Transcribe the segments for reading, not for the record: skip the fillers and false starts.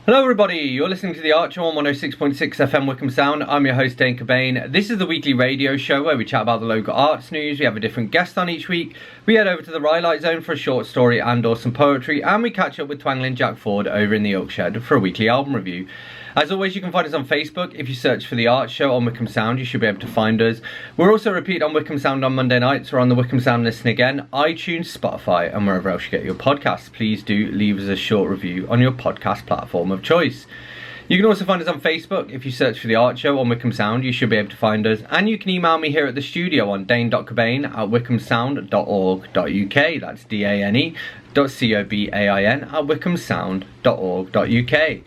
Hello everybody, you're listening to The Archer on 106.6 FM Wickham Sound. I'm your host Dane Cobain. This is the weekly radio show where we chat about the local arts news. We have a different guest on each week. We head over to the Rhylight Zone for a short story and or some poetry, and we catch up with Twangling Jack Ford over in the Oak Shed for a weekly album review. As always, you can find us on Facebook. If you search for The Art Show on Wickham Sound, you should be able to find us. We're also repeated on Wickham Sound on Monday nights. We're on the Wickham Sound Listen Again, iTunes, Spotify, and wherever else you get your podcasts. Please do leave us a short review on your podcast platform of choice. You can also find us on Facebook. If you search for The Art Show on Wickham Sound, you should be able to find us. And you can email me here at the studio on dane.cobain@wickhamsound.org.uk. That's dane.cobain@wickhamsound.org.uk.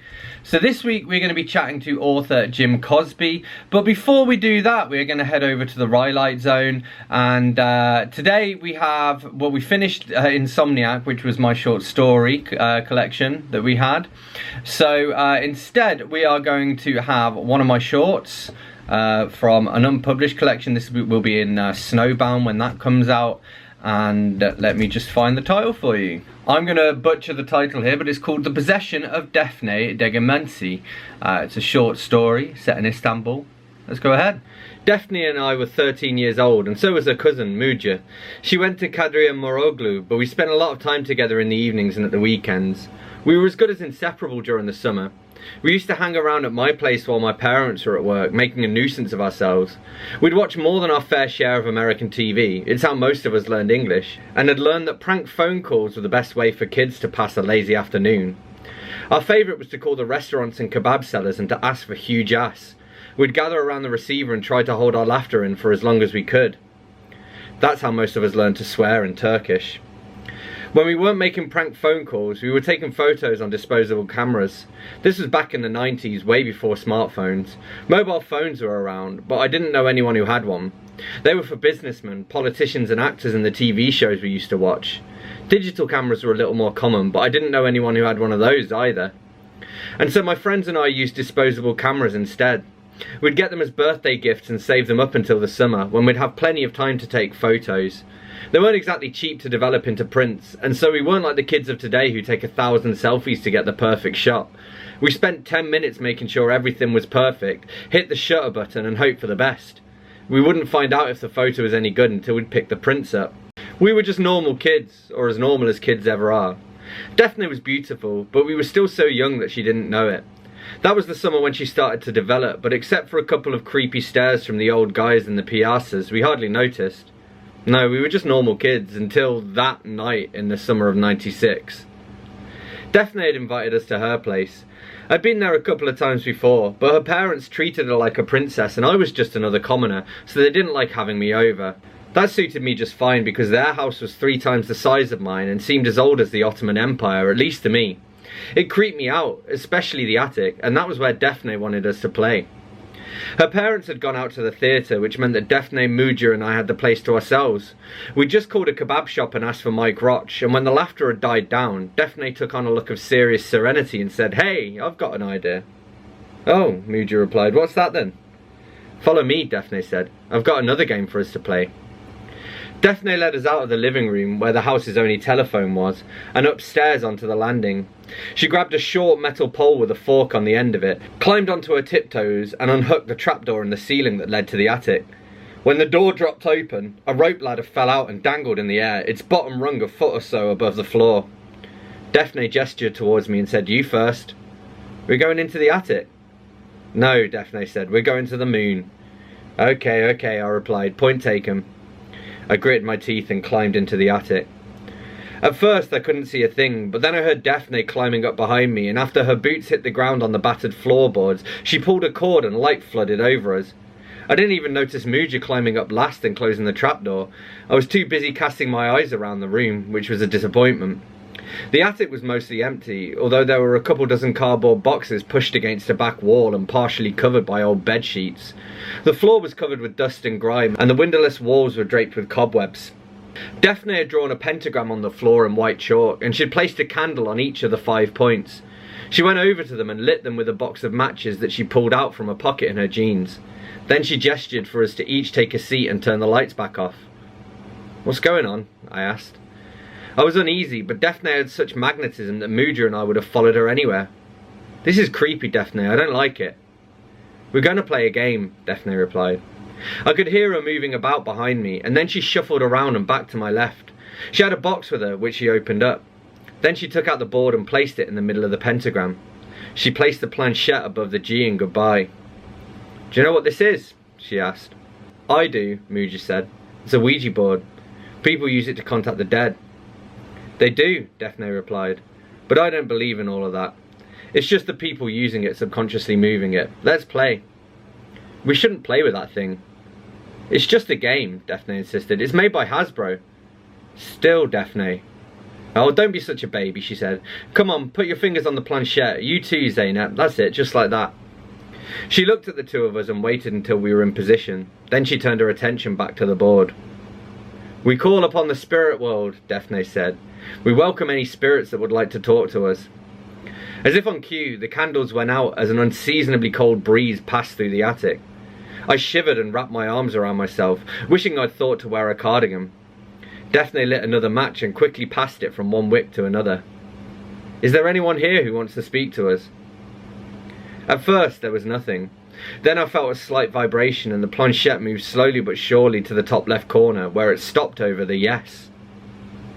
So this week we're going to be chatting to author Jim Cosby, but before we do that we're going to head over to the Rhylight Zone, and today we finished Insomniac, which was my short story collection that we had. So instead we are going to have one of my shorts from an unpublished collection. This will be in Snowbound when that comes out. And let me just find the title for you. I'm going to butcher the title here, but it's called The Possession of Daphne Degemensi. It's a short story set in Istanbul. Let's go ahead. Daphne and I were 13 years old, and so was her cousin, Muja. She went to Kadriya Moroglu, but we spent a lot of time together in the evenings and at the weekends. We were as good as inseparable during the summer. We used to hang around at my place while my parents were at work, making a nuisance of ourselves. We'd watch more than our fair share of American TV. It's how most of us learned English, and had learned that prank phone calls were the best way for kids to pass a lazy afternoon. Our favourite was to call the restaurants and kebab sellers and to ask for huge ass. We'd gather around the receiver and try to hold our laughter in for as long as we could. That's how most of us learned to swear in Turkish. When we weren't making prank phone calls, we were taking photos on disposable cameras. This was back in the 90s, way before smartphones. Mobile phones were around, but I didn't know anyone who had one. They were for businessmen, politicians and actors in the TV shows we used to watch. Digital cameras were a little more common, but I didn't know anyone who had one of those either. And so my friends and I used disposable cameras instead. We'd get them as birthday gifts and save them up until the summer, when we'd have plenty of time to take photos. They weren't exactly cheap to develop into prints, and so we weren't like the kids of today who take 1,000 selfies to get the perfect shot. We spent 10 minutes making sure everything was perfect, hit the shutter button and hope for the best. We wouldn't find out if the photo was any good until we'd pick the prints up. We were just normal kids, or as normal as kids ever are. Daphne was beautiful, but we were still so young that she didn't know it. That was the summer when she started to develop, but except for a couple of creepy stares from the old guys in the piazzas, we hardly noticed. No, we were just normal kids until that night in the summer of '96. Daphne had invited us to her place. I'd been there a couple of times before, but her parents treated her like a princess and I was just another commoner, so they didn't like having me over. That suited me just fine because their house was 3 times the size of mine and seemed as old as the Ottoman Empire, at least to me. It creeped me out, especially the attic, and that was where Daphne wanted us to play. Her parents had gone out to the theatre, which meant that Daphne, Muja and I had the place to ourselves. We'd just called a kebab shop and asked for Mike Roch, and when the laughter had died down, Daphne took on a look of serious serenity and said, "Hey, I've got an idea." "Oh," Muja replied, "what's that then?" "Follow me," Daphne said. "I've got another game for us to play." Daphne led us out of the living room, where the house's only telephone was, and upstairs onto the landing. She grabbed a short metal pole with a fork on the end of it, climbed onto her tiptoes, and unhooked the trapdoor in the ceiling that led to the attic. When the door dropped open, a rope ladder fell out and dangled in the air, its bottom rung a foot or so above the floor. Daphne gestured towards me and said, "You first." "We're going into the attic." "No," Daphne said, "we're going to the moon." Okay, I replied, "point taken." I gritted my teeth and climbed into the attic. At first I couldn't see a thing, but then I heard Daphne climbing up behind me, and after her boots hit the ground on the battered floorboards, she pulled a cord and light flooded over us. I didn't even notice Muja climbing up last and closing the trapdoor. I was too busy casting my eyes around the room, which was a disappointment. The attic was mostly empty, although there were a couple dozen cardboard boxes pushed against a back wall and partially covered by old bed sheets. The floor was covered with dust and grime, and the windowless walls were draped with cobwebs. Daphne had drawn a pentagram on the floor in white chalk, and she had placed a candle on each of the 5 points. She went over to them and lit them with a box of matches that she pulled out from a pocket in her jeans. Then she gestured for us to each take a seat and turn the lights back off. "What's going on?" I asked. I was uneasy, but Daphne had such magnetism that Muja and I would have followed her anywhere. This is creepy, Daphne. I don't like it. We're going to play a game, Daphne replied. I could hear her moving about behind me, and then she shuffled around and back to my left. She had a box with her, which she opened up. Then she took out the board and placed it in the middle of the pentagram. She placed the planchette above the G in goodbye. Do you know what this is? She asked. I do, Muja said. It's a Ouija board. People use it to contact the dead. They do, Daphne replied. But I don't believe in all of that. It's just the people using it subconsciously moving it. Let's play. We shouldn't play with that thing. It's just a game, Daphne insisted. It's made by Hasbro. Still, Daphne. Oh, don't be such a baby, she said. Come on, put your fingers on the planchette. You too, Zaynep. That's it, just like that. She looked at the two of us and waited until we were in position. Then she turned her attention back to the board. We call upon the spirit world, Daphne said. We welcome any spirits that would like to talk to us. As if on cue, the candles went out as an unseasonably cold breeze passed through the attic. I shivered and wrapped my arms around myself, wishing I'd thought to wear a cardigan. Daphne lit another match and quickly passed it from one wick to another. Is there anyone here who wants to speak to us? At first there was nothing. Then I felt a slight vibration and the planchette moved slowly but surely to the top left corner, where it stopped over the yes.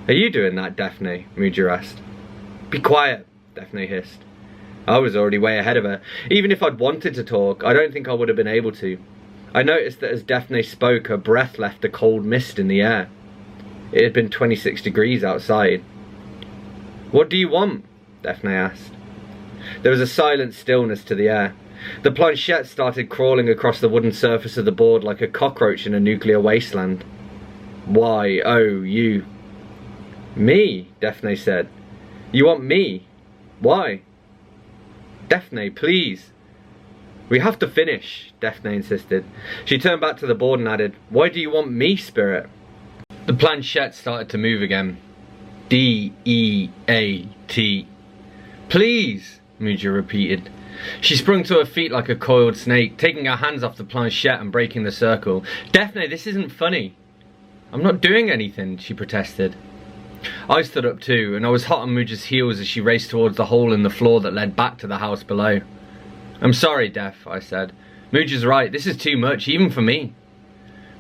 Are you doing that, Daphne? Muja asked. Be quiet, Daphne hissed. I was already way ahead of her. Even if I'd wanted to talk, I don't think I would have been able to. I noticed that as Daphne spoke, her breath left a cold mist in the air. It had been 26 degrees outside. What do you want? Daphne asked. There was a silent stillness to the air. The planchette started crawling across the wooden surface of the board like a cockroach in a nuclear wasteland. Why, oh, you. Me, Daphne said. You want me? Why? Daphne, please. We have to finish, Daphne insisted. She turned back to the board and added, Why do you want me, spirit? The planchette started to move again. D-E-A-T. Please, Muja repeated. She sprung to her feet like a coiled snake, taking her hands off the planchette and breaking the circle. Daphne, this isn't funny. I'm not doing anything, she protested. I stood up too, and I was hot on Muja's heels as she raced towards the hole in the floor that led back to the house below. I'm sorry, Daph, I said. Muja's right, this is too much, even for me.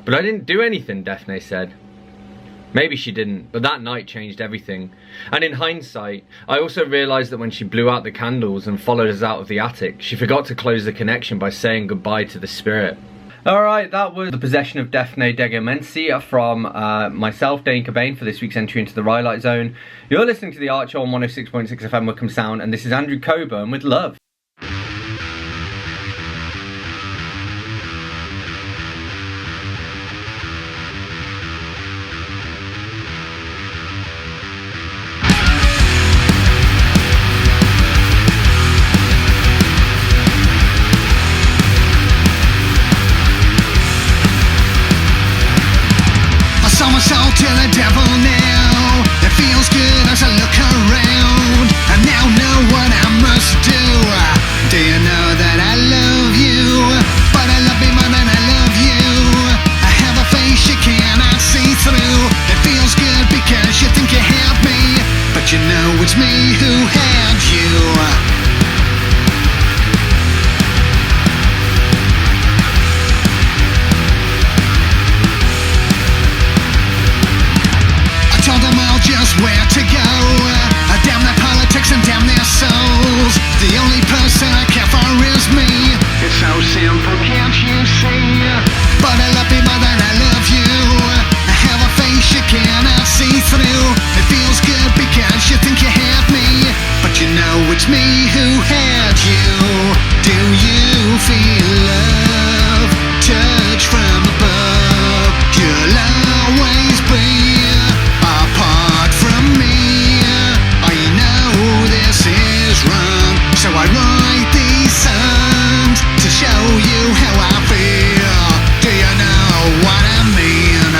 But I didn't do anything, Daphne said. Maybe she didn't, but that night changed everything. And in hindsight, I also realised that when she blew out the candles and followed us out of the attic, she forgot to close the connection by saying goodbye to the spirit. Alright, that was The Possession of Daphne Degemensi from myself, Dane Cobain, for this week's entry into the Rhylight Zone. You're listening to The Archer on 106.6 FM Wickham Sound, and this is Andrew Cobain with Love. To the devil now. It feels good as I look around. I now know what I must do. Do you know that I love you? But I love me more than I love you. I have a face you cannot see through. It feels good because you think you have me, but you know it's me who had you. Just where to go. Damn their politics and damn their souls. The only person I care for is me. It's so simple, can't you see? But I love you more than I love you. I have a face you cannot see through. It feels good because you think you have me, but you know it's me who had you. Do you feel love? Touch from above. You'll always be apart from me. I know this is wrong, so I write these songs to show you how I feel. Do you know what I mean?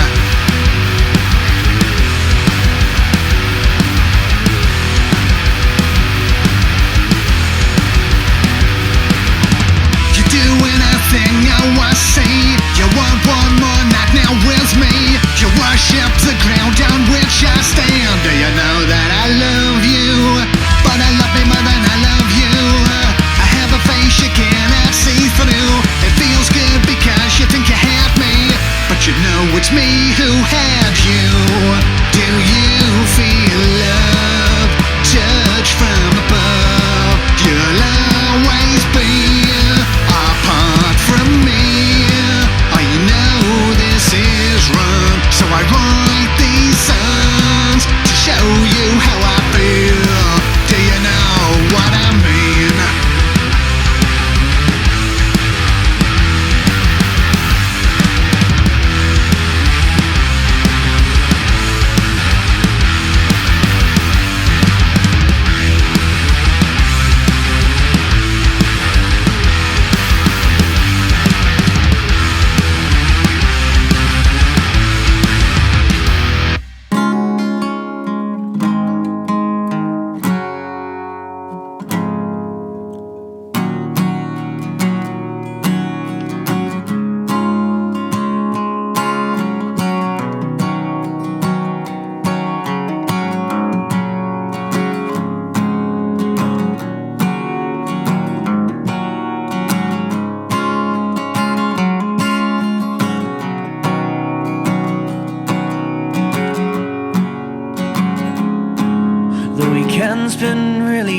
You do anything I see. You want one more night now with me. You worship the ground on which I stand. Do you know that I love you? But I love me more than I love you.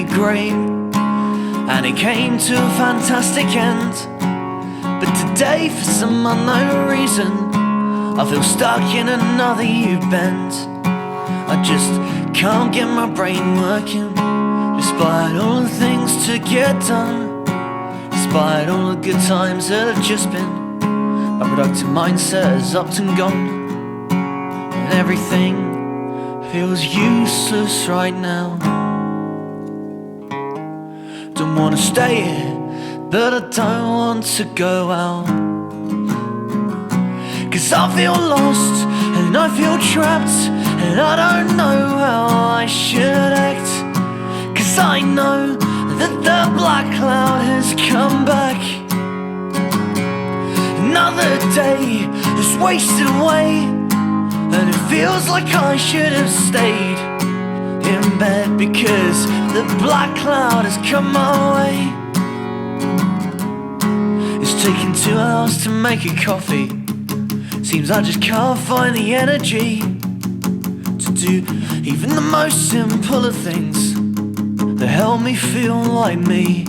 great, and it came to a fantastic end. But today, for some unknown reason, I feel stuck in another U-bend. I just can't get my brain working, despite all the things to get done, despite all the good times that have just been. My productive mindset is up and gone, and everything feels useless right now. Don't wanna stay here, but I don't want to go out, 'cause I feel lost and I feel trapped, and I don't know how I should act, 'cause I know that the black cloud has come back. Another day is wasted away, and it feels like I should have stayed in bed, because the black cloud has come my way. It's taken 2 hours to make a coffee. Seems I just can't find the energy to do even the most simple of things that help me feel like me.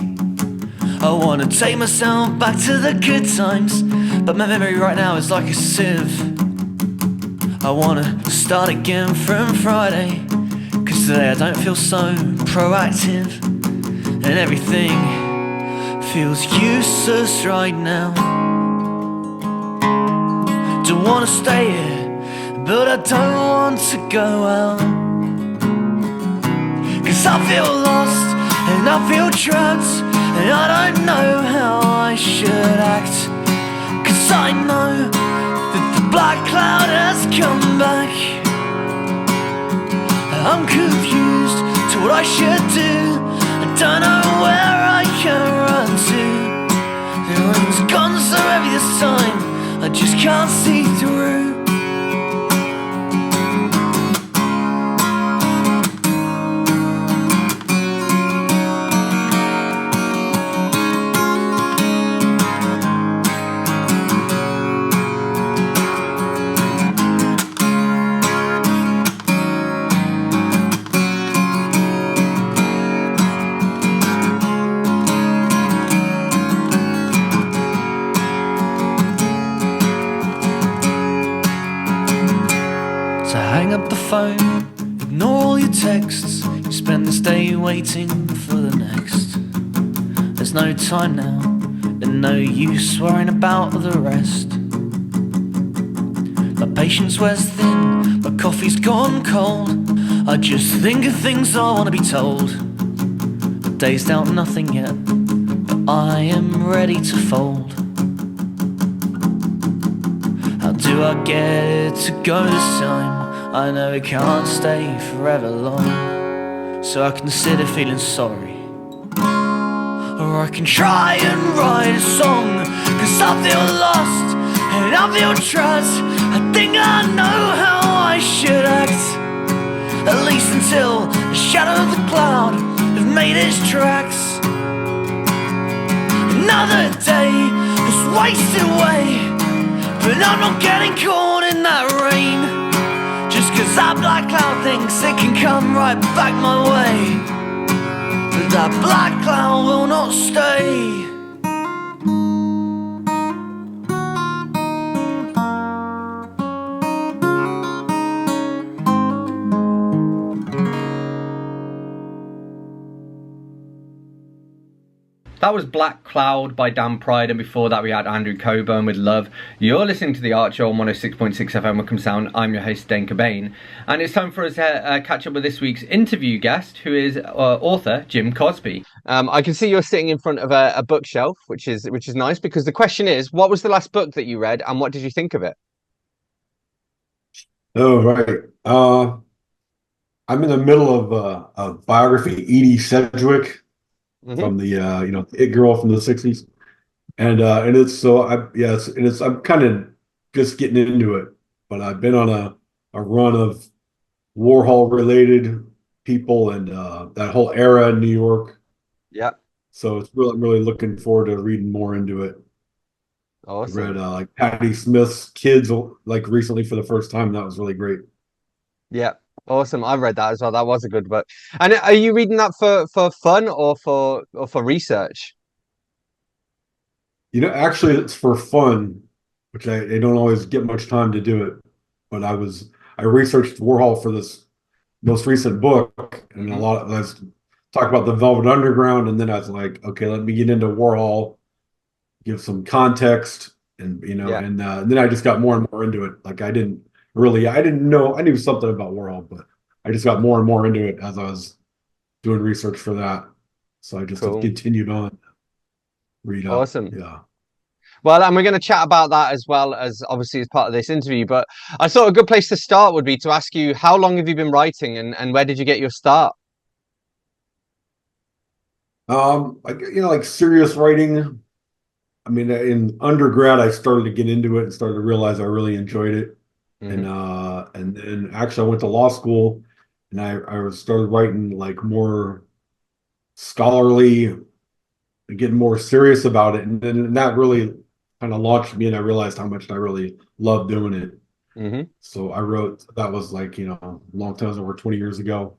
I wanna take myself back to the good times, but my memory right now is like a sieve. I wanna start again from Friday, 'cause today I don't feel so proactive, and everything feels useless right now. Don't wanna stay here, but I don't want to go out, 'cause I feel lost and I feel trapped, and I don't know how I should act, 'cause I know that the black cloud has come back. I'm confused to what I should do. I don't know where I can run to. The room's gone so heavy this time, I just can't see through. Hang up the phone, ignore all your texts. You spend this day waiting for the next. There's no time now, and no use worrying about the rest. My patience wears thin, my coffee's gone cold. I just think of things I want to be told. The day's down nothing yet, but I am ready to fold. How do I get it to go this time? I know it can't stay forever long, so I consider feeling sorry, or I can try and write a song, 'cause I feel lost and I feel trapped. I think I know how I should act, at least until the shadow of the cloud has made its tracks. Another day is wasted away, but I'm not getting caught in that rain, just 'cause that black cloud thinks it can come right back my way. But that black cloud will not stay. That was Black Cloud by Dan Pride, and before that we had Andrew Cobain with Love. You're listening to The Art Show on 106.6 FM Wickham Sound. I'm your host, Dane Cobain, and it's time for us to catch up with this week's interview guest, who is author Jim Cosby. I can see you're sitting in front of a bookshelf, which is nice, because the question is, what was the last book that you read, and what did you think of it? Oh, right. I'm in the middle of a biography, Edie Sedgwick, from the It Girl from the '60s, and it's I'm kind of just getting into it, but I've been on a run of Warhol related people and that whole era in New York. Yeah. So I'm really looking forward to reading more into it. Awesome. I read like Patti Smith's Kids like recently for the first time. That was really great. Yeah. Awesome. I read that as well. That was a good book. And are you reading that for fun or for research? Actually, it's for fun, which I don't always get much time to do it. But I researched Warhol for this most recent book, and Hmm. I was talking about the Velvet Underground, and then I was like, okay, let me get into Warhol, give some context, and Yeah. then I just got more and more into it. Like I didn't know, I knew something about Warhol, but I just got more and more into it as I was doing research for that. So I just have Cool. continued on, read up. Awesome. Yeah. Well, and we're going to chat about that as well as obviously as part of this interview. But I thought a good place to start would be to ask you how long have you been writing and where did you get your start? Like serious writing. I mean, in undergrad, I started to get into it and started to realize I really enjoyed it. Hmm. And then actually I went to law school and started writing like more scholarly and getting more serious about it. And then that really kind of launched me and I realized how much I really loved doing it. Hmm. So I wrote, that was like, a long time, it was over 20 years ago.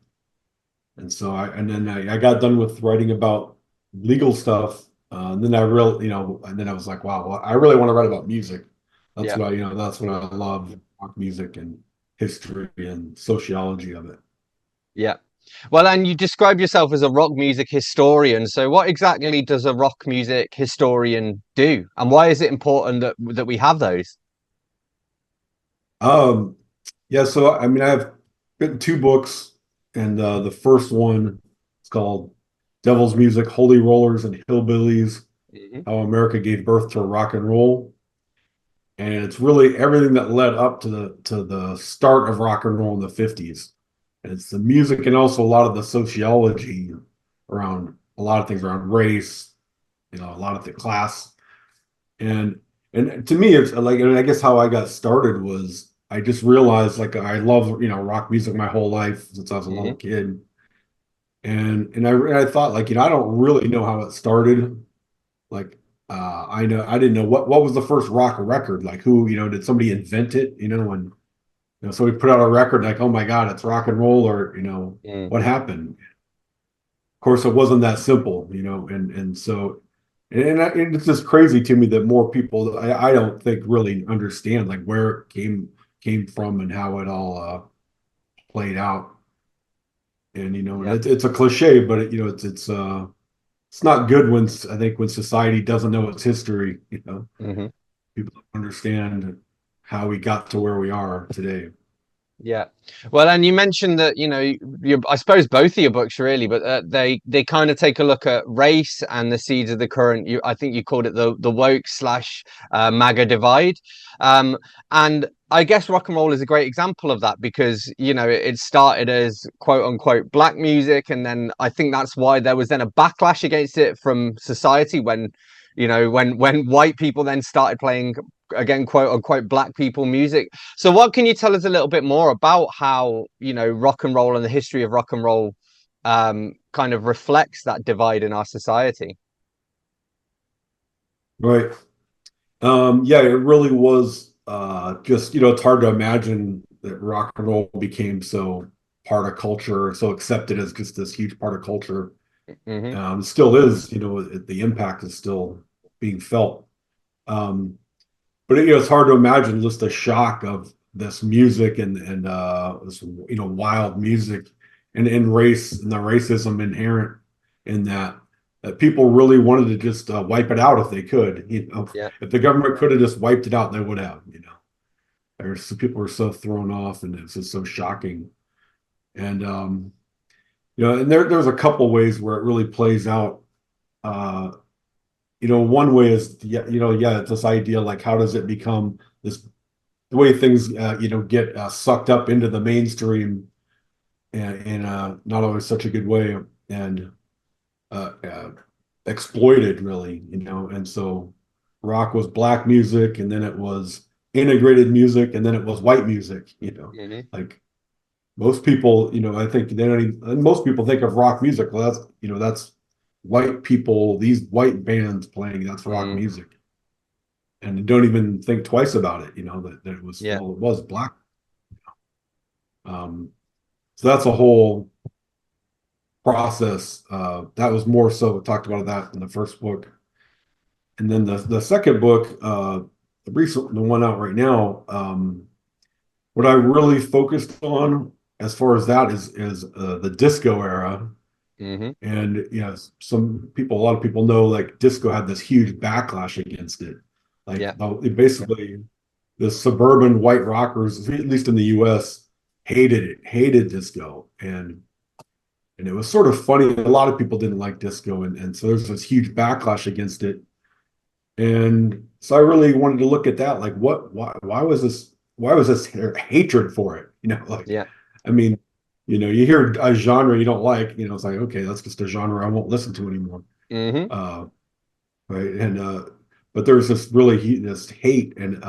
And then I got done with writing about legal stuff. And then and then I was like, wow, well, I really want to write about music. Yeah. That's what I love, rock music and history and sociology of it. Yeah. Well, and you describe yourself as a rock music historian. So what exactly does a rock music historian do? And why is it important that we have those? Um, yeah, so I mean, I've written two books, and the first one is called Devil's Music, Holy Rollers and Hillbillies, Hmm. How America Gave Birth to Rock and Roll. And it's really everything that led up to the start of rock and roll in the 50s. And it's the music and also a lot of the sociology around a lot of things around race, a lot of the class. And and to me, it's like, and I guess how I got started was I just realized like I love, rock music my whole life since I was a little Hmm. kid. And I thought like, I don't really know how it started. Like, I didn't know what was the first rock record. Like, who, did somebody invent it? And so we put out a record like, oh my God, it's rock and roll, or Mm. what happened? Of course, it wasn't that simple, and so and it's just crazy to me that more people I don't think really understand like where it came from and how it all played out. And and Yeah. it's a cliche, but it's not good when I think when society doesn't know its history. Hmm. People don't understand how we got to where we are today. Yeah. Well, and you mentioned that, I suppose both of your books really, but they kind of take a look at race and the seeds of the current, I think you called it the woke slash MAGA divide. Um, and I guess rock and roll is a great example of that because, it started as quote unquote black music. And then I think that's why there was then a backlash against it from society when, when white people then started playing again, quote unquote, black people music. So, what can you tell us a little bit more about how rock and roll and the history of rock and roll kind of reflects that divide in our society? Right. Yeah, it really was just, it's hard to imagine that rock and roll became so part of culture, so accepted as just this huge part of culture. Hmm. It still is, the impact is still being felt. Um, but it's hard to imagine just the shock of this music and this wild music and race and the racism inherent in that people really wanted to just wipe it out if they could. Yeah. If the government could have just wiped it out, they would have. There's some people were so thrown off, and it's just so shocking. And and there's a couple ways where it really plays out. Uh, one way is yeah, it's this idea like how does it become this the way things get sucked up into the mainstream and in not always such a good way and uh, uh, exploited really, and so rock was black music and then it was integrated music and then it was white music, Hmm. like most people, I think they don't even, and most people think of rock music, well that's white people, these white bands playing, that's rock Mm. music, and don't even think twice about it, that it was, Yeah. well, it was black. Um, So that's a whole process. That was more so we talked about that in the first book, and then the second book, the one out right now. What I really focused on as far as that is the disco era. Hmm. And a lot of people know like disco had this huge backlash against it. Yeah. Basically, the suburban white rockers, at least in the US, hated it, hated disco. And it was sort of funny. A lot of people didn't like disco, and so there's this huge backlash against it. And so I really wanted to look at that, like why was this hatred for it? Yeah. I mean, you hear a genre you don't like, it's like, okay, that's just a genre I won't listen to anymore. Hmm. Uh, right. But there's this hate. And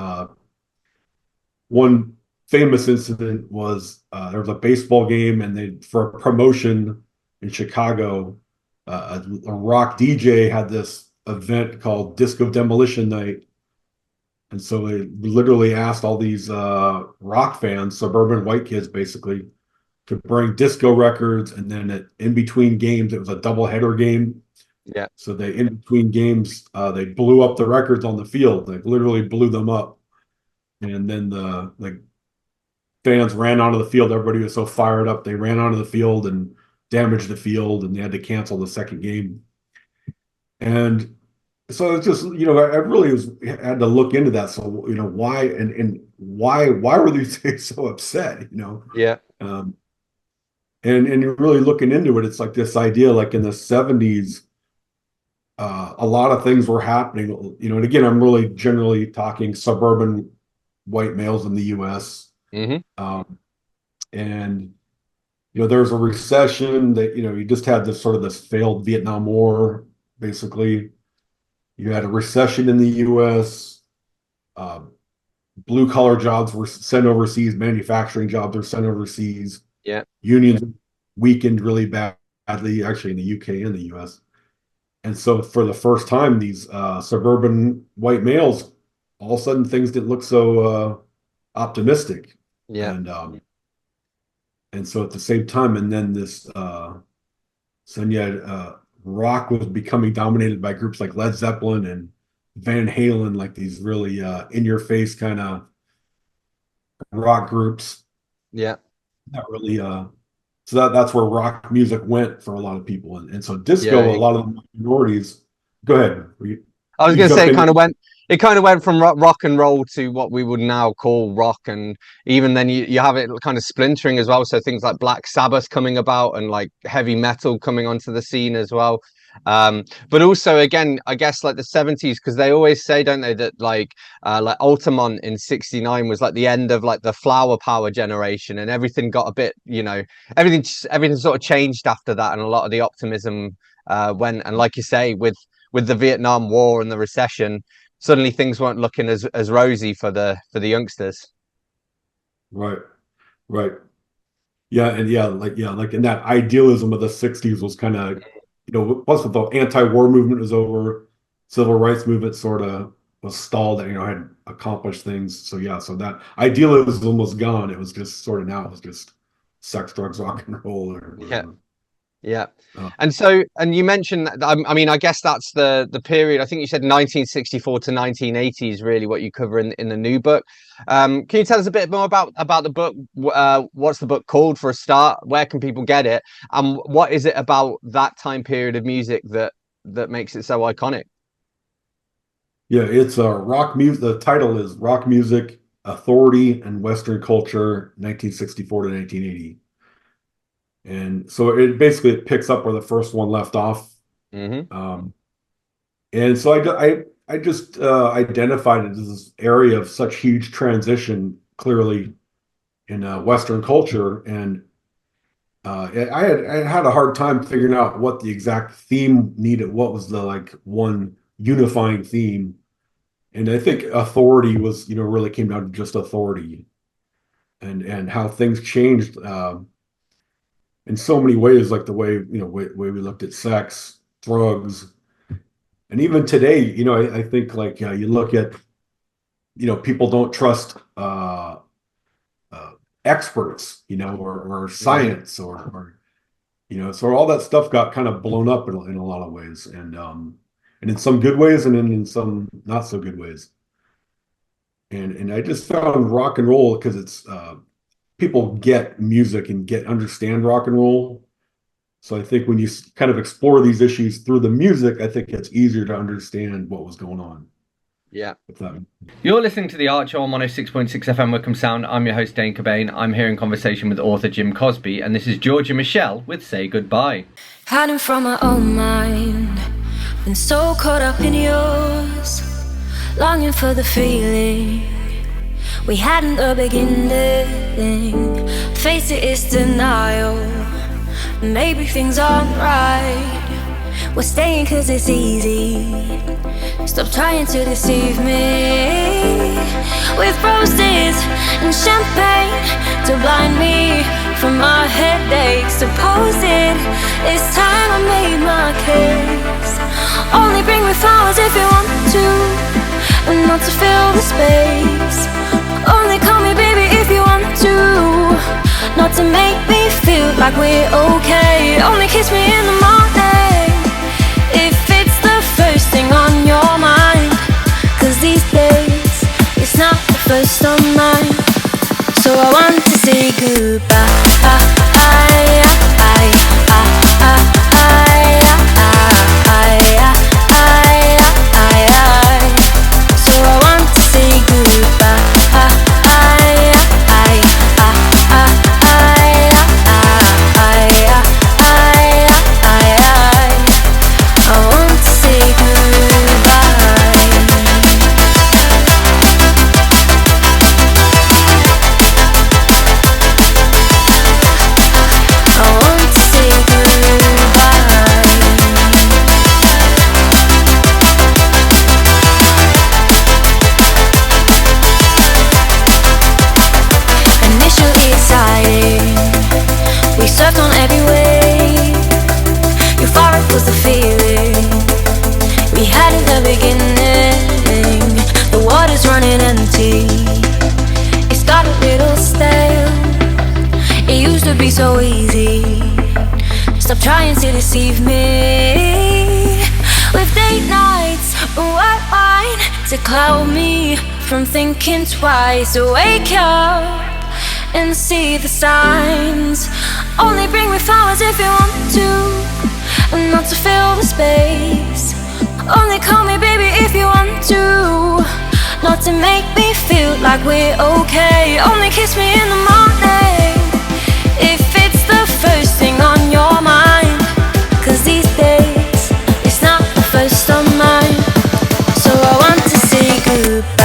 one famous incident was there was a baseball game, and for a promotion in Chicago, a rock DJ had this event called Disco Demolition Night. And so they literally asked all these rock fans, suburban white kids basically, to bring disco records. And then in between games, it was a double header game. Yeah. So in between games, they blew up the records on the field. They literally blew them up. And then the like fans ran onto the field. Everybody was so fired up. They ran onto the field and damaged the field, and they had to cancel the second game. And so it's just, I really had to look into that. So, why and why were these things so upset, Yeah. Um, and you're really looking into it. It's like this idea, like in the 70s, a lot of things were happening, and again, I'm really generally talking suburban white males in the US. Hmm. Um, and, there was a recession that, you just had this failed Vietnam War, basically. You had a recession in the US. Uh, Blue collar jobs were sent overseas. Manufacturing jobs were sent overseas. Yeah. Unions weakened really badly, actually, in the UK and the US. And so, for the first time, these suburban white males, all of a sudden, things didn't look so optimistic. Yeah. And so, at the same time, and then so then you had rock was becoming dominated by groups like Led Zeppelin and Van Halen, like these really in your face kind of rock groups. Yeah. Not really so that's where rock music went for a lot of people. And so disco, a Yeah. lot of the minorities. Go ahead. I was You going to say jump in. it kind of went from rock and roll to what we would now call rock, and even then you have it kind of splintering as well. So things like Black Sabbath coming about and like heavy metal coming onto the scene as well. But also again, I guess like the 70s, because they always say, don't they, that like Altamont in '69 was like the end of like the flower power generation, and everything got a bit, everything sort of changed after that, and a lot of the optimism went. And like you say, with the Vietnam War and the recession, suddenly things weren't looking as rosy for the youngsters. Right, right. Yeah, and like in that idealism of the 60s was kind of, once the anti-war movement was over, civil rights movement sort of was stalled, had accomplished things. So yeah, so that idealism was gone. It was just sort of now it was just sex, drugs, rock and roll or Yeah. whatever. Yeah. Uh, And you mentioned that, I mean, I guess that's the period. I think you said 1964 to 1980 is really what you cover in the new book. Can you tell us a bit more about the book? What's the book called for a start? Where can people get it? And what is it about that time period of music that makes it so iconic? yeah, it's rock music. The title is Rock Music, Authority and Western Culture, 1964 to 1980. And so it picks up where the first one left off. Hmm. Um, And so I just identified it as this area of such huge transition, clearly in Western culture, and I had a hard time figuring out what the exact theme needed. What was the like one unifying theme? And I think authority was, really came down to just authority, and how things changed in so many ways, like the way we looked at sex, drugs. And even today, I think like you look at, people don't trust experts, or science, or so all that stuff got kind of blown up in a lot of ways, and in some good ways, and in some not so good ways. And I just found rock and roll, because it's people get music and understand rock and roll. So I think when you kind of explore these issues through the music, I think it's easier to understand what was going on. Yeah. You're listening to The Archer on 106.6 FM Wickham Sound. I'm your host, Dane Cobain. I'm here in conversation with author Jim Cosby, and this is Georgia Michelle with Say Goodbye. Hiding from my own mind, been so caught up in yours, longing for the feeling we had in the beginning. Face it, it's denial. Maybe things aren't right. We're staying cause it's easy. Stop trying to deceive me with roses and champagne to blind me from my headaches. Suppose it's time I made my case. Only bring me flowers if you want to, and not to fill the space. Only call me baby if you want to, not to make me feel like we're okay. Only kiss me in the morning if it's the first thing on your mind, cause these days it's not the first on mine. So I want to say goodbye. So I want to say goodbye. Surfed on every wave. Euphoric was the feeling we had in the beginning. The water's running empty. It's got a little stale. It used to be so easy. Stop trying to deceive me with date nights and white wine to cloud me from thinking twice. So wake up and see the signs. Only bring me flowers if you want to, and not to fill the space. Only call me baby if you want to, not to make me feel like we're okay. Only kiss me in the morning if it's the first thing on your mind, cause these days it's not the first on mine. So I want to say goodbye.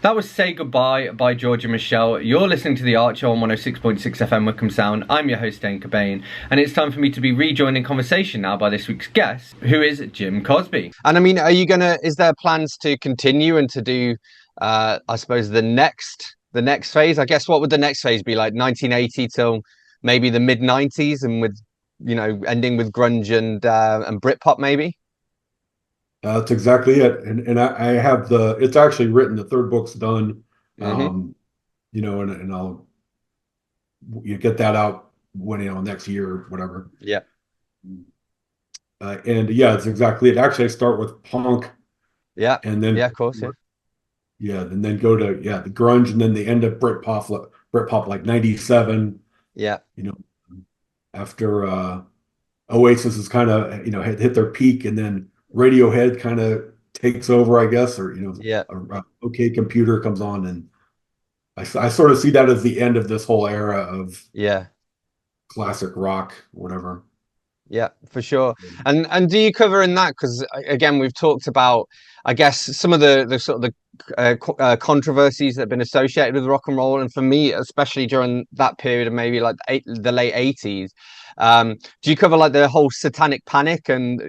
That was Say Goodbye by George and Michelle. You're listening to The Archer on 106.6 FM Wickham Sound. I'm your host, Dane Cobain, and it's time for me to be rejoined in conversation now by this week's guest, who is Jim Cosby. And I mean, is there plans to continue and to do, I suppose, the next phase? I guess what would the next phase be, like 1980 till maybe the mid 90s, and with, ending with grunge and Britpop maybe? That's exactly it. And I have it's actually written, the third book's done. And I'll get that out when, next year or whatever. Yeah. And yeah, it's exactly it. Actually, I start with punk. Yeah. And then, yeah, of course. Yeah. Yeah. And then go to, the grunge, and then the end of Britpop like 97. Yeah. After Oasis is kind of, hit their peak, and then Radiohead kind of takes over, I guess, or OK Computer comes on, and I sort of see that as the end of this whole era of classic rock, whatever. Yeah, for sure. And do you cover in that, because again, we've talked about, I guess, some of the sort of the controversies that have been associated with rock and roll, and for me, especially during that period of maybe like the late 80s, do you cover like the whole satanic panic, and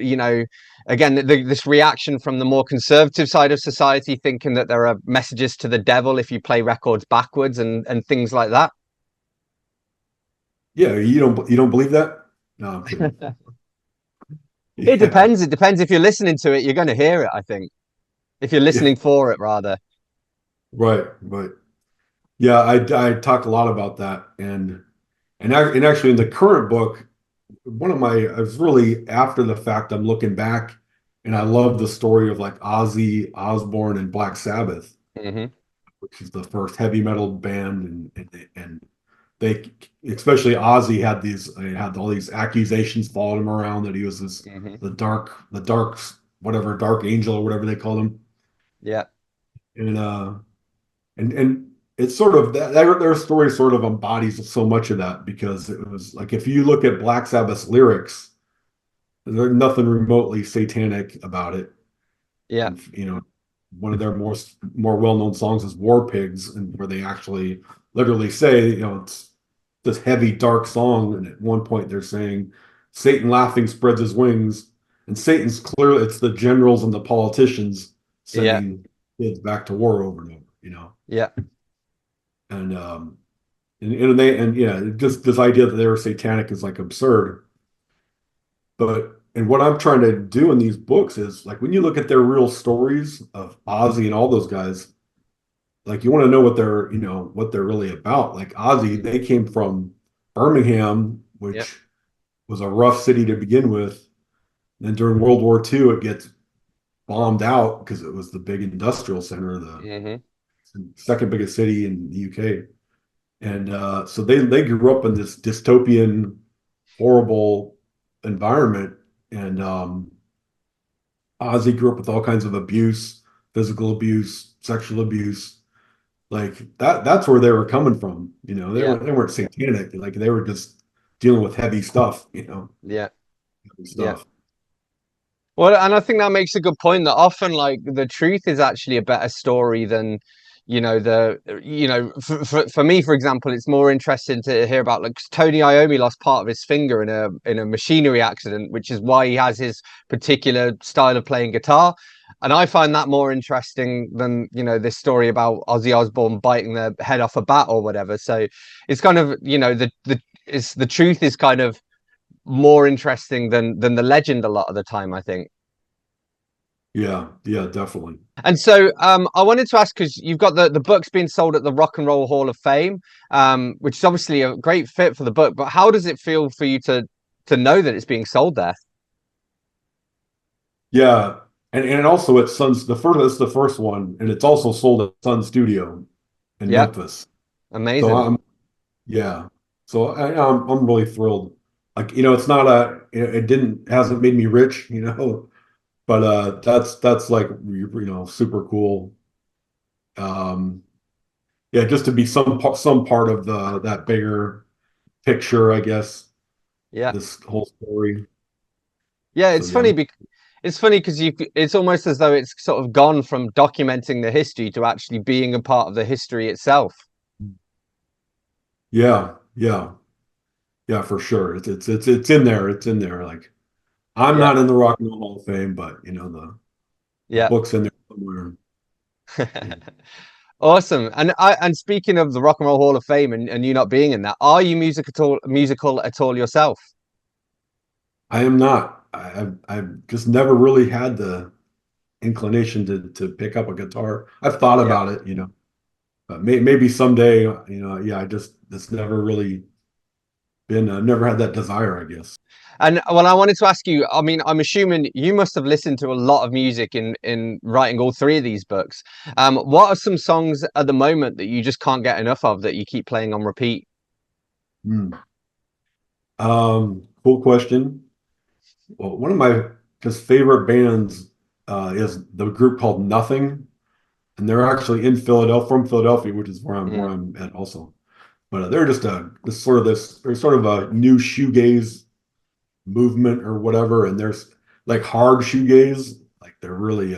again, this reaction from the more conservative side of society, thinking that there are messages to the devil if you play records backwards and things like that? Yeah, you don't believe that? No, I'm kidding. It depends. It depends. If you're listening to it, you're going to hear it, I think. If you're listening for it, rather. Right. Yeah, I talk a lot about that, and actually in the current book, I was really after the fact. I'm looking back, and I love the story of like Ozzy Osbourne and Black Sabbath, which is the first heavy metal band, and they, especially Ozzy, had all these accusations following him around that he was the dark angel or whatever they called him. Yeah. And it's sort of their story sort of embodies so much of that, because it was like, if you look at Black Sabbath's lyrics, there's nothing remotely satanic about it. Yeah. And, one of their more well-known songs is War Pigs, and where they actually literally say, it's this heavy, dark song, and at one point they're saying, Satan laughing spreads his wings, and Satan's clearly, it's the generals and the politicians sending kids back to war over and over, Yeah. And just this idea that they were satanic is like absurd. And what I'm trying to do in these books is, like, when you look at their real stories of Ozzy and all those guys, like, you want to know what they're really about. Like Ozzy, they came from Birmingham, which was a rough city to begin with. Then during World War II, it gets bombed out because it was the big industrial center, the second biggest city in the UK. And so they grew up in this dystopian, horrible environment. And Ozzy grew up with all kinds of abuse, physical abuse, sexual abuse. Like that's where they were coming from. They weren't satanic. Like, they were just dealing with heavy stuff, Yeah. Heavy stuff. Yeah. Well, and I think that makes a good point, that often, like, the truth is actually a better story than, for me, for example, it's more interesting to hear about, like, Tony Iommi lost part of his finger in a machinery accident, which is why he has his particular style of playing guitar. And I find that more interesting than, this story about Ozzy Osbourne biting the head off a bat or whatever. So it's kind of, the truth is kind of more interesting than the legend a lot of the time, I think. Yeah, definitely. And so I wanted to ask, because you've got the books being sold at the Rock and Roll Hall of Fame, which is obviously a great fit for the book, but how does it feel for you to know that it's being sold there? Yeah. And also it's it's the first one, and it's also sold at Sun Studio in Memphis. Amazing. So I'm really thrilled. Like, it's not hasn't made me rich, but that's like, super cool. Just to be some part of that bigger picture, I guess. Yeah. This whole story. Yeah, it's funny because it's funny because it's almost as though it's sort of gone from documenting the history to actually being a part of the history itself. Yeah, yeah, yeah, for sure. It's in there. It's in there. Like I'm Yeah, not in the Rock and Roll Hall of Fame, but the yeah. book's in there somewhere. Awesome. And speaking of the Rock and Roll Hall of Fame and you not being in that, are you musical at all yourself? I am not. I've just never really had the inclination to pick up a guitar. I've thought Yeah. about it, but maybe someday, yeah, it's never really been, never had that desire, I guess. And well, I wanted to ask you, I mean, I'm assuming you must have listened to a lot of music in writing all three of these books. What are some songs at the moment that you just can't get enough of that you keep playing on repeat? Hmm. Cool question. Well, one of my just favorite bands is the group called Nothing, and they're actually in Philadelphia, from Philadelphia, which is where Mm, I'm at also. But they're just they're sort of a new shoegaze movement or whatever, and there's like hard shoegaze, like they're really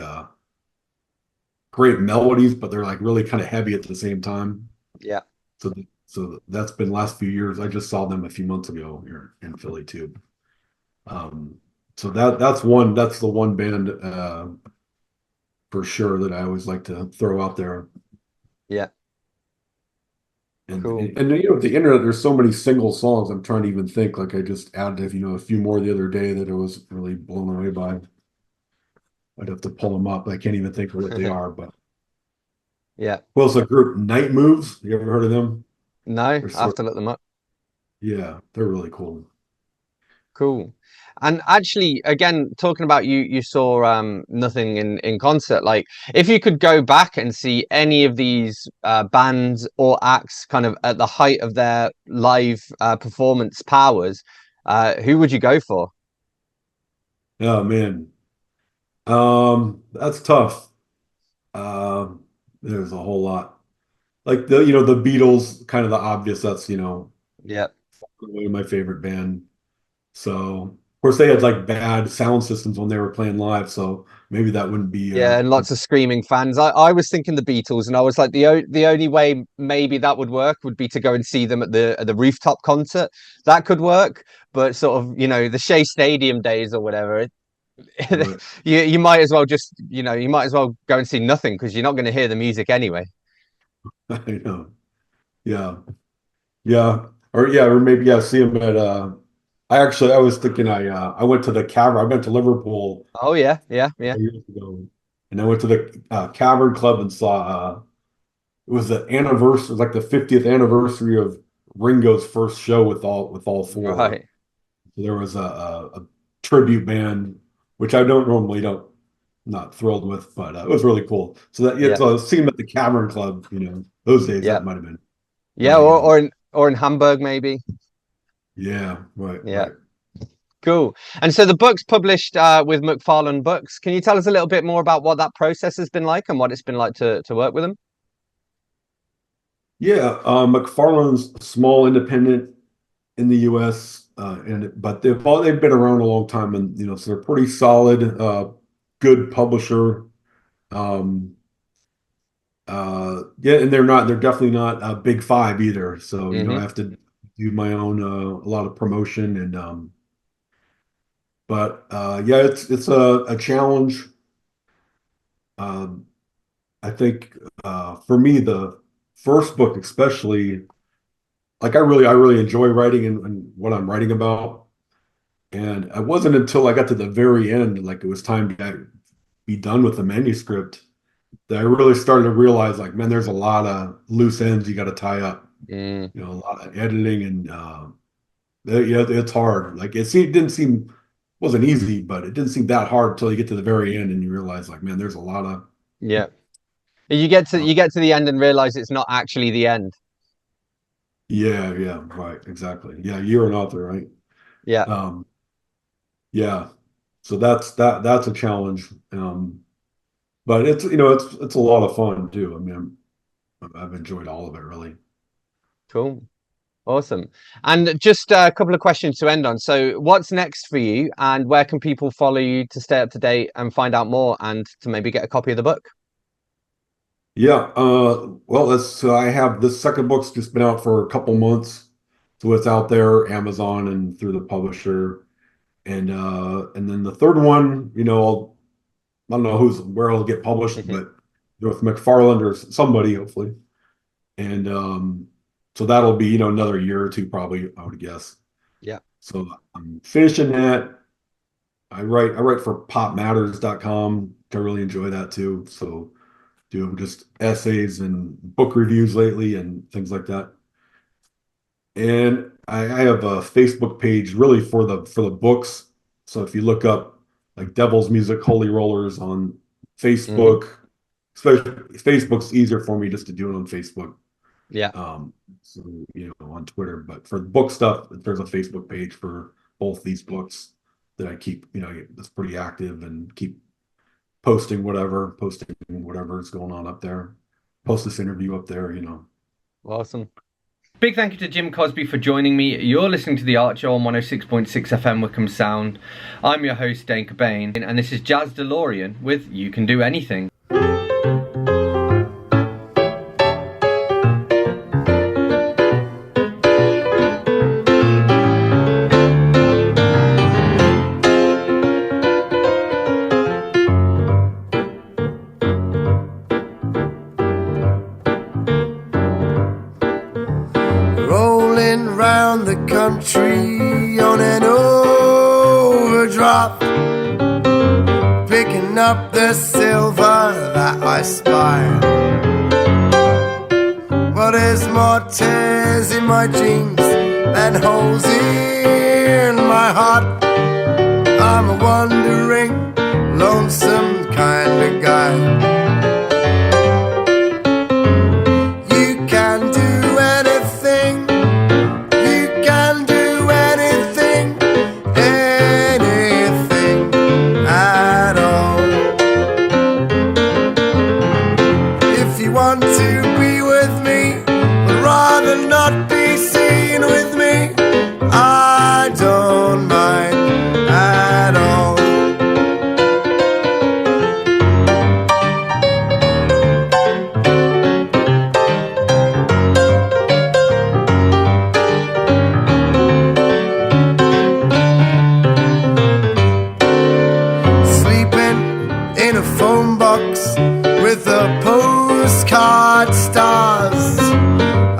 great melodies, but they're like really kind of heavy at the same time. yeah. So that's been last few years. I just saw them a few months ago here in Philly too. Um, so that's the one band for sure that I always like to throw out there. Yeah. And Cool. with the internet, there's so many single songs. I'm trying to even think. Like I just added, a few more the other day that I was really blown away by. I'd have to pull them up. I can't even think of what they are. But Yeah. well, it's a group, Night Moves. You ever heard of them? No, I They're have sort to look them up. Yeah, they're really cool. Cool. And actually, again, talking about you saw Nothing in concert. Like, if you could go back and see any of these bands or acts kind of at the height of their live performance powers, who would you go for? Oh man, that's tough. There's a whole lot. Like the Beatles, kind of the obvious. That's Yeah. one of my favorite band. So of course they had like bad sound systems when they were playing live, so maybe that wouldn't be Yeah, and lots of screaming fans. I was thinking the Beatles, and I was like, the only way maybe that would work would be to go and see them at the rooftop concert. That could work, but sort of, the Shea Stadium days or whatever, right. you might as well just, you might as well go and see Nothing because you're not going to hear the music anyway. I know. Yeah. Yeah. Or maybe see them at I was thinking I went to the Cavern. I went to Liverpool Oh yeah, yeah, a yeah. couple years ago, and I went to the Cavern Club and saw it was the anniversary, like the 50th anniversary of Ringo's first show with all four. Right. There was a tribute band, which I don't not thrilled with, but it was really cool. So that yeah, Yeah, so seeing them at the Cavern Club, those days yeah, that might have been yeah. really good. Or in Hamburg maybe. Yeah, right, Yeah. right. Cool. And so the book's published with McFarlane Books. Can you tell us a little bit more about what that process has been like and what it's been like to work with them? Yeah, McFarlane's a small independent in the U.S. But they've been around a long time, and so they're pretty solid, good publisher. Um, yeah, and they're definitely not a big five either. So I Hmm. have to do my own a lot of promotion and but yeah, it's a challenge. Um, I think for me the first book especially, like I really enjoy writing and what I'm writing about. And it wasn't until I got to the very end, like it was time to be done with the manuscript, that I really started to realize, like, man, there's a lot of loose ends you got to tie up. Mm, A lot of editing and yeah, it's hard. Like it didn't seem wasn't easy, but it didn't seem that hard until you get to the very end and you realize, like, man, there's a lot of yeah. uh, You get to the end and realize it's not actually the end. yeah, yeah, right, exactly. Yeah, you're an author, right? Yeah, Um, yeah. So that's a challenge. But it's a lot of fun too. I mean, I've enjoyed all of it really. cool. Awesome. And just a couple of questions to end on. So what's next for you, and where can people follow you to stay up to date and find out more and to maybe get a copy of the book? Yeah, well, I have this second book's just been out for a couple months, so it's out there, Amazon and through the publisher, and then the third one, I don't know where it'll get published, but with McFarland or somebody, hopefully, and so that'll be another year or two probably, I would guess. Yeah. So I'm finishing that. I write for popmatters.com. I really enjoy that too. So do just essays and book reviews lately and things like that. And I have a Facebook page really for the books. So if you look up like Devil's Music Holy Rollers on Facebook, especially Facebook's easier for me just to do it on Facebook. Yeah. So on Twitter, but for book stuff, there's a Facebook page for both these books that I keep, that's pretty active and keep posting whatever is going on up there. Post this interview up there, Awesome. Big thank you to Jim Cosby for joining me. You're listening to The Art Show on 106.6 FM Wickham Sound. I'm your host, Dane Cobain, and this is Jazz DeLorean with You Can Do Anything. Round the country on an overdrive, picking up the silver that I spy. But there's more tears in my jeans than holes in my heart. I'm a wandering, lonesome kind of guy. You can do anything. Want to be with me, but rather not be seen with me. I don't mind at all. Sleeping in a phone box with a postcard stars.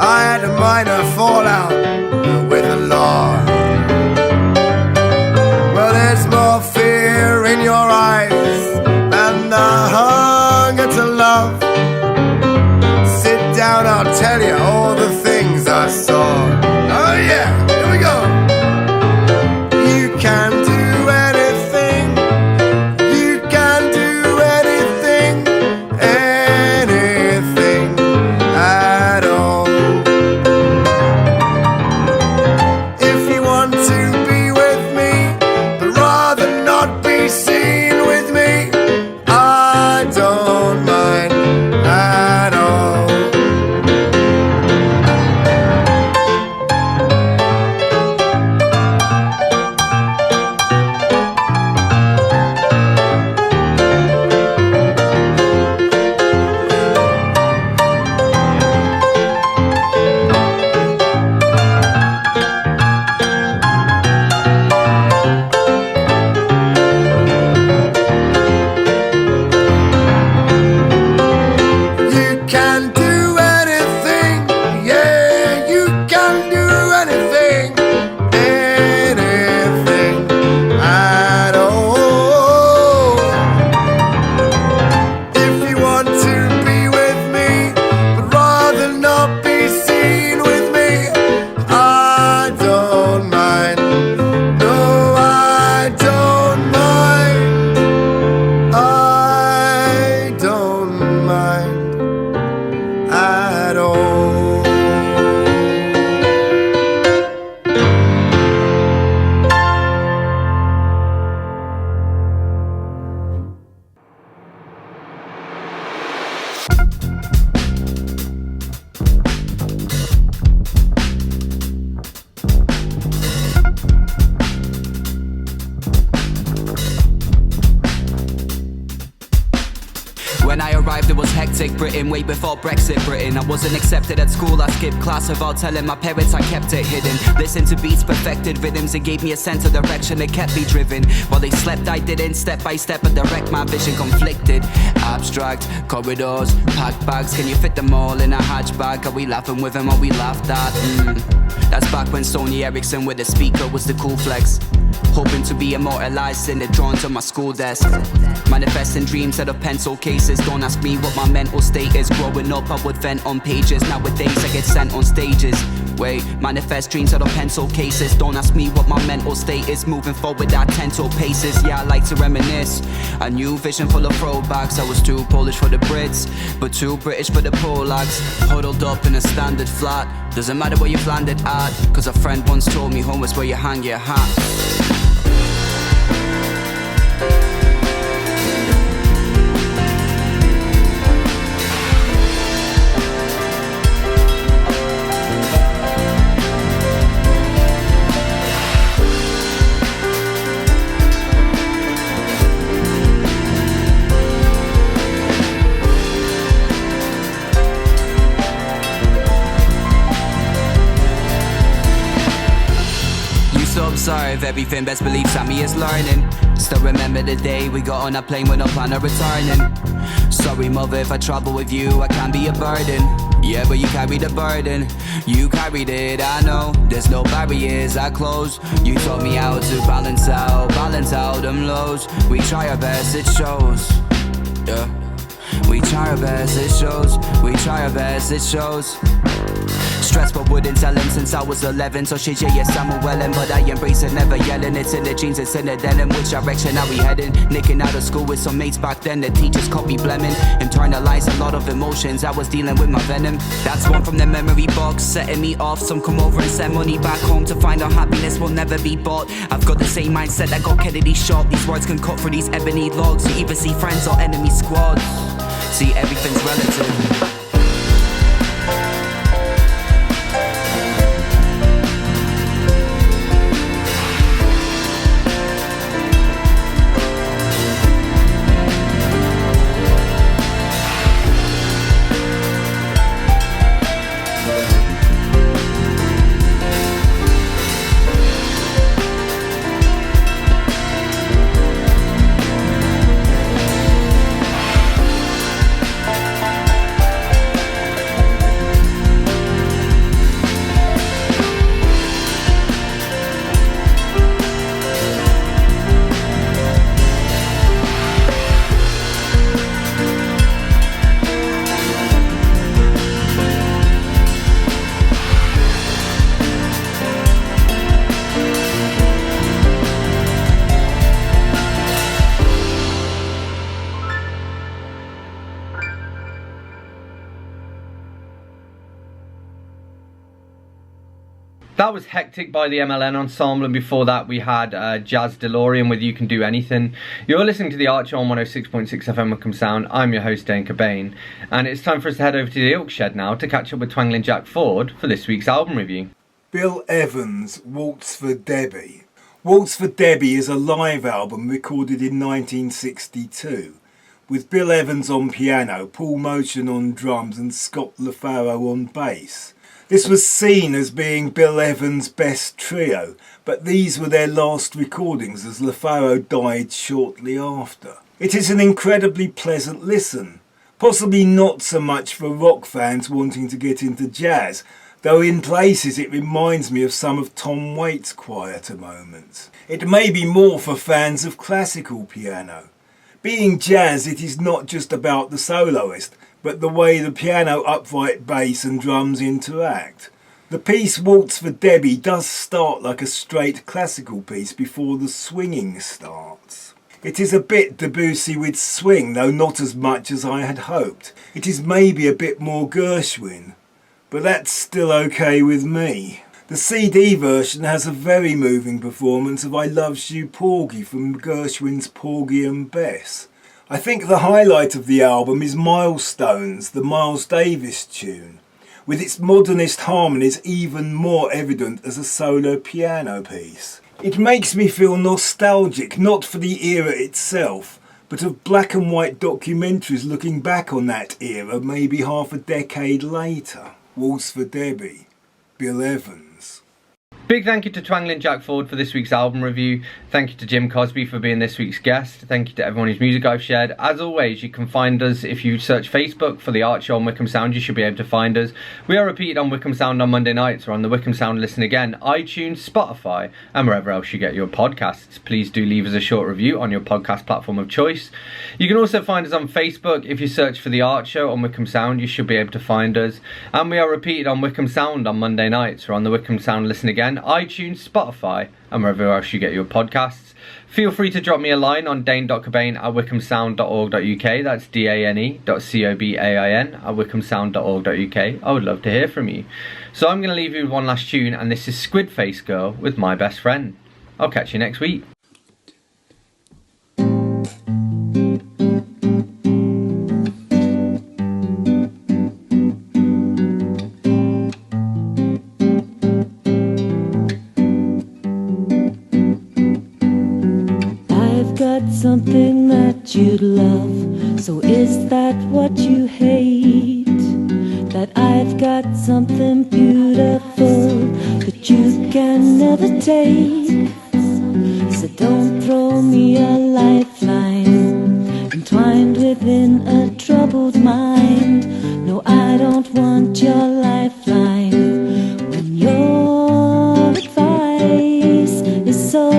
I had a minor fallout with the law. Well, there's more fear in your eyes and the hunger to love. Sit down, I'll tell you all the things I saw. Oh yeah, here we go. You can do anything. You can do anything. Anything at all. hectic Britain, way before Brexit Britain. I wasn't accepted at school, I skipped class without telling my parents, I kept it hidden. Listened to beats, perfected rhythms, and gave me a sense of direction that kept me driven. While they slept, I didn't, step by step, I direct my vision conflicted. Abstract, corridors, packed bags, can you fit them all in a hatchback? Are we laughing with them or we laughed at? That's back when Sony Ericsson with a speaker was the cool flex. Hoping to be immortalized in it, drawn to my school desk. Manifesting dreams out of pencil cases. Don't ask me what my mental state is. Growing up I would vent on pages. Nowadays I get sent on stages. Wait, manifest dreams out of pencil cases. Don't ask me what my mental state is. Moving forward at 10 paces. Yeah, I like to reminisce. A new vision full of throwbacks. I was too Polish for the Brits, but too British for the Polacks. Huddled up in a standard flat. Doesn't matter where you've landed at, cause a friend once told me home is where you hang your hat. Observe everything, best believe Sammy is learning. Still remember the day we got on a plane with no plan of returning. Sorry mother, if I travel with you I can be a burden. Yeah, but you carry the burden, you carried it, I know. There's no barriers I close. You taught me how to balance out them lows. We try our best, it shows. Yeah, we try our best, it shows. We try our best, it shows. Stress but wouldn't tell him since I was 11. So shit, yeah, yes, I'm a wellin', but I embrace it, never yelling. It's in the jeans, it's in the denim. Which direction are we heading? Nicking out of school with some mates back then. The teachers caught me blemming. Internalized a lot of emotions, I was dealing with my venom. That's one from the memory box, setting me off. Some come over and send money back home to find out happiness will never be bought. I've got the same mindset that got Kennedy shot. These words can cut through these ebony logs. You either see friends or enemy squads. See, everything's relative. That was Hectic by the MLN Ensemble, and before that we had Jazz DeLorean with You Can Do Anything. You're listening to The Archer on 106.6 FM Wickham Sound. I'm your host, Dane Cobain, and it's time for us to head over to the Ilk Shed now to catch up with Twangling Jack Ford for this week's album review. Bill Evans' Waltz for Debbie. Waltz for Debbie is a live album recorded in 1962, with Bill Evans on piano, Paul Motion on drums and Scott LaFaro on bass. This was seen as being Bill Evans' best trio, but these were their last recordings as LaFaro died shortly after. It is an incredibly pleasant listen, possibly not so much for rock fans wanting to get into jazz, though in places it reminds me of some of Tom Waits' quieter moments. It may be more for fans of classical piano. Being jazz, it is not just about the soloist, but the way the piano, upright bass and drums interact. The piece Waltz for Debbie does start like a straight classical piece before the swinging starts. It is a bit Debussy with swing, though not as much as I had hoped. It is maybe a bit more Gershwin, but that's still okay with me. The CD version has a very moving performance of I Loves You Porgy from Gershwin's Porgy and Bess. I think the highlight of the album is Milestones, the Miles Davis tune, with its modernist harmonies even more evident as a solo piano piece. It makes me feel nostalgic, not for the era itself, but of black and white documentaries looking back on that era maybe half a decade later. Waltz for Debbie, Bill Evans. Big thank you to Twangling Jack Ford for this week's album review. Thank you to Jim Cosby for being this week's guest. Thank you to everyone whose music I've shared. As always, you can find us if you search Facebook for The Art Show on Wickham Sound. You should be able to find us. We are repeated on Wickham Sound on Monday nights, or on the Wickham Sound Listen Again, iTunes, Spotify, and wherever else you get your podcasts. Please do leave us a short review on your podcast platform of choice. You can also find us on Facebook. If you search for The Art Show on Wickham Sound, you should be able to find us. And we are repeated on Wickham Sound on Monday nights, or on the Wickham Sound Listen Again, iTunes, Spotify, and wherever else you get your podcasts. Feel free to drop me a line on dane.cobain@wickhamsound.org.uk. That's dane.cobain@wickhamsound.org.uk. I would love to hear from you. So I'm going to leave you with one last tune, and this is Squid Face Girl with My Best Friend. I'll catch you next week. Something that you'd love, so is that what you hate? That I've got something beautiful that you can never take. So don't throw me a lifeline entwined within a troubled mind. No, I don't want your lifeline when your advice is so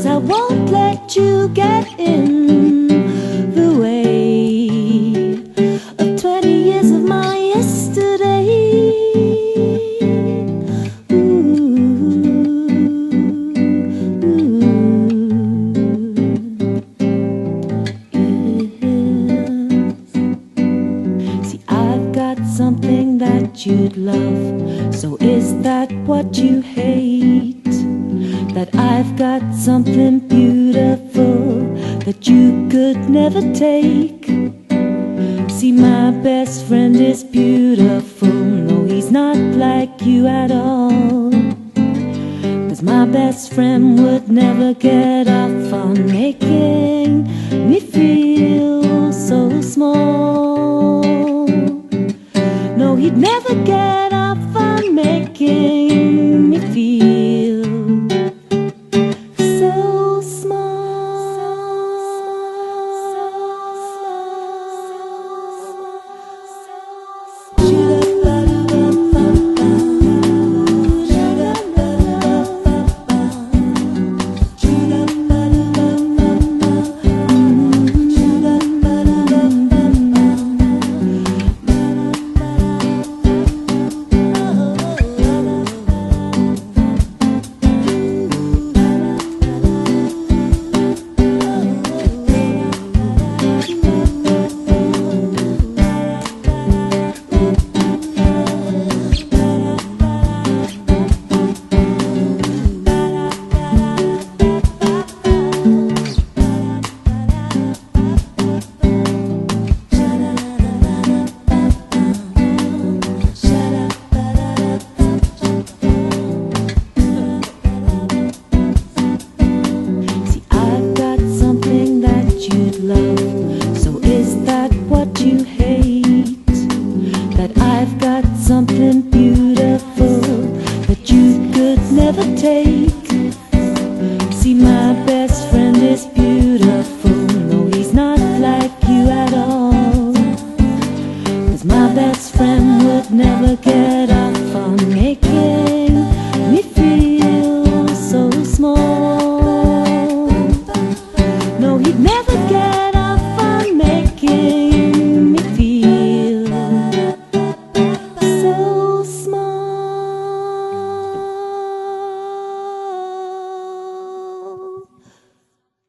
I won't let you get in the way of 20 years of my yesterday. Ooh, yes. See, I've got something that you'd love, so is that what you hate? That I've got something beautiful that you could never take. See, my best friend is beautiful. No, he's not like you at all. 'Cause my best friend would never get off on making me feel so small. No, he'd never get off on making me feel something beautiful that you could never take.